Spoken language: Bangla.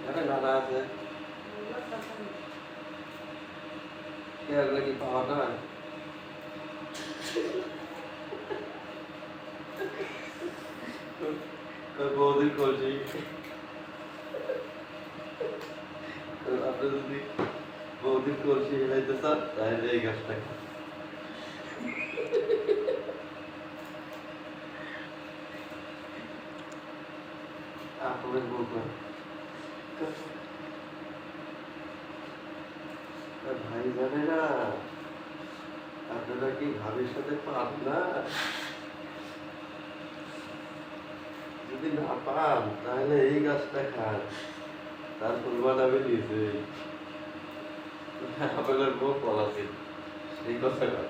আরে নানা আছে এগুলো কি পাওয়া না বৌদির করছি আপনি যদি বৌদির করছি হেলাইতে চান তাহলে এই গাছটা আপনাদের বলবেন ভাই জানে না আপনারা কি ভাবির সাথে পান না যদি না পান তাহলে এই গাছটা খান তার পরিমাণ আমি নিয়েছি আপনাদের বউ পলাছি এই কথাটা